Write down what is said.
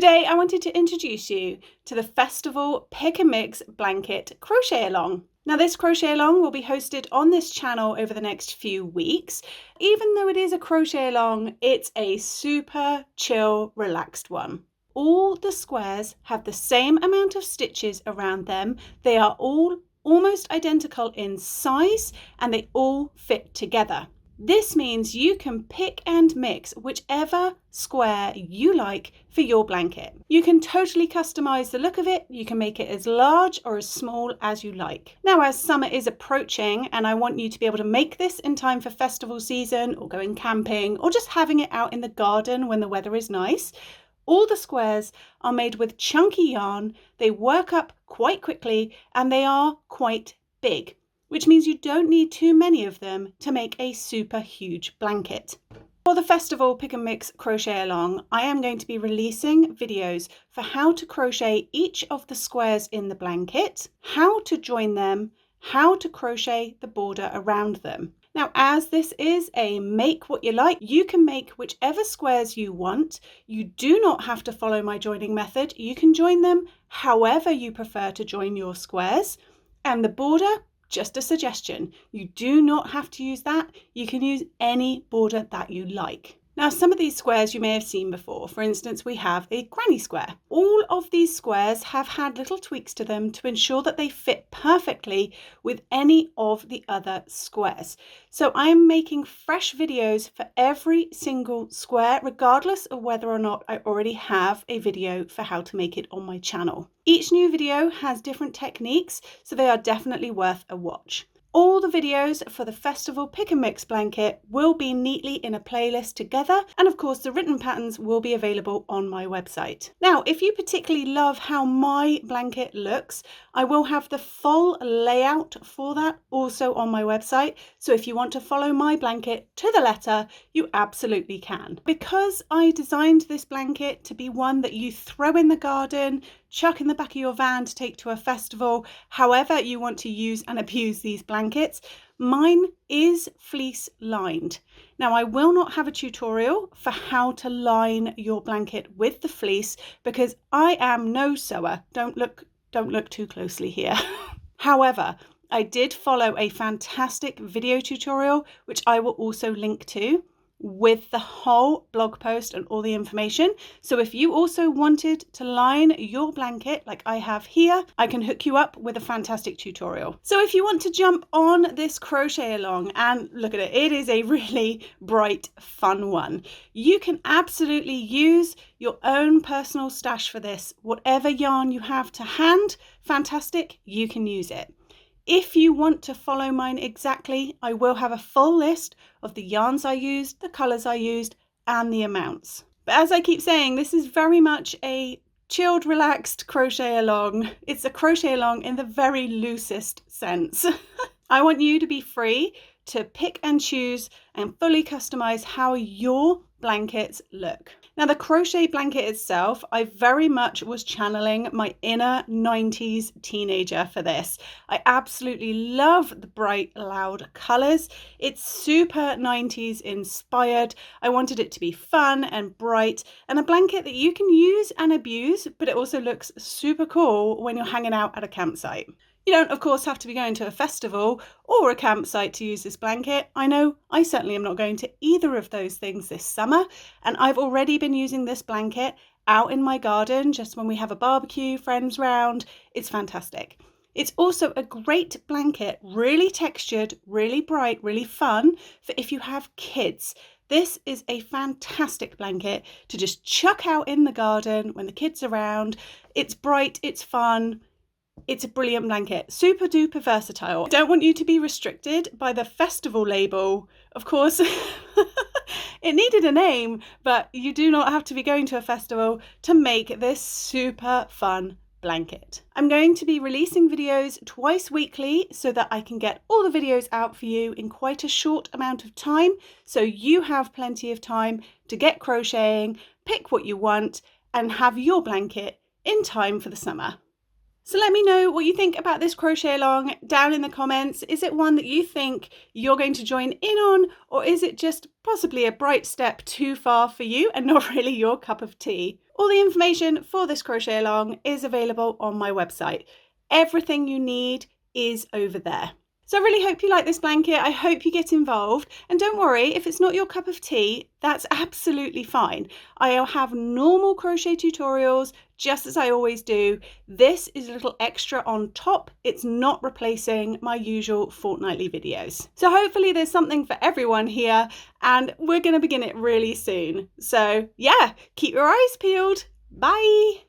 Today I wanted to introduce you to the Festival Pick and Mix Blanket Crochet Along. Now this crochet along will be hosted on this channel over the next few weeks. Even though it is a crochet along, it's a super chill, relaxed one. All the squares have the same amount of stitches around them. They are all almost identical in size and they all fit together. This means you can pick and mix whichever square you like for your blanket. You can totally customize the look of it. You can make it as large or as small as you like. Now, as summer is approaching and I want you to be able to make this in time for festival season or going camping or just having it out in the garden when the weather is nice, all the squares are made with chunky yarn. They work up quite quickly and they are quite big, which means you don't need too many of them to make a super huge blanket. For the Festival Pick and Mix Crochet Along, I am going to be releasing videos for how to crochet each of the squares in the blanket, how to join them, how to crochet the border around them. Now, as this is a make what you like, you can make whichever squares you want. You do not have to follow my joining method. You can join them however you prefer to join your squares. And the border, just a suggestion. You do not have to use that. You can use any border that you like. Now, some of these squares you may have seen before. For instance, we have a granny square. All of these squares have had little tweaks to them to ensure that they fit perfectly with any of the other squares. So I'm making fresh videos for every single square, regardless of whether or not I already have a video for how to make it on my channel. Each new video has different techniques, so they are definitely worth a watch. All the videos for the Festival Pick and Mix blanket will be neatly in a playlist together, and of course the written patterns will be available on my website. Now, if you particularly love how my blanket looks, I will have the full layout for that also on my website, so if you want to follow my blanket to the letter, you absolutely can. Because I designed this blanket to be one that you throw in the garden, chuck in the back of your van to take to a festival, however you want to use and abuse these blankets, mine is fleece lined. Now, I will not have a tutorial for how to line your blanket with the fleece because I am no sewer. Don't look too closely here. However, I did follow a fantastic video tutorial, which I will also link to, with the whole blog post and all the information. So if you also wanted to line your blanket like I have here, I can hook you up with a fantastic tutorial. So if you want to jump on this crochet along and look at it, it is a really bright, fun one. You can absolutely use your own personal stash for this. Whatever yarn you have to hand, fantastic, you can use it. If you want to follow mine exactly, I will have a full list of the yarns I used, the colours I used, and the amounts. But as I keep saying, this is very much a chilled, relaxed crochet along. It's a crochet along in the very loosest sense. I want you to be free to pick and choose and fully customize how your blankets look. Now, the crochet blanket itself, I very much was channeling my inner 90s teenager for this. I absolutely love the bright, loud colors. It's super 90s inspired. I wanted it to be fun and bright and a blanket that you can use and abuse, but it also looks super cool when you're hanging out at a campsite. You don't, of course, have to be going to a festival or a campsite to use this blanket. I know I certainly am not going to either of those things this summer, and I've already been using this blanket out in my garden just when we have a barbecue, friends round. It's fantastic. It's also a great blanket, really textured, really bright, really fun for if you have kids. This is a fantastic blanket to just chuck out in the garden when the kids are around. It's bright, it's fun. It's a brilliant blanket, super duper versatile. I don't want you to be restricted by the festival label. Of course, it needed a name, but you do not have to be going to a festival to make this super fun blanket. I'm going to be releasing videos twice weekly so that I can get all the videos out for you in quite a short amount of time. So you have plenty of time to get crocheting, pick what you want, and have your blanket in time for the summer. So let me know what you think about this crochet along down in the comments. Is it one that you think you're going to join in on, or is it just possibly a bright step too far for you and not really your cup of tea? All the information for this crochet along is available on my website. Everything you need is over there. So I really hope you like this blanket. I hope you get involved. And don't worry, if it's not your cup of tea, that's absolutely fine. I'll have normal crochet tutorials, just as I always do. This is a little extra on top. It's not replacing my usual fortnightly videos. So hopefully there's something for everyone here, and we're going to begin it really soon. So yeah, keep your eyes peeled. Bye.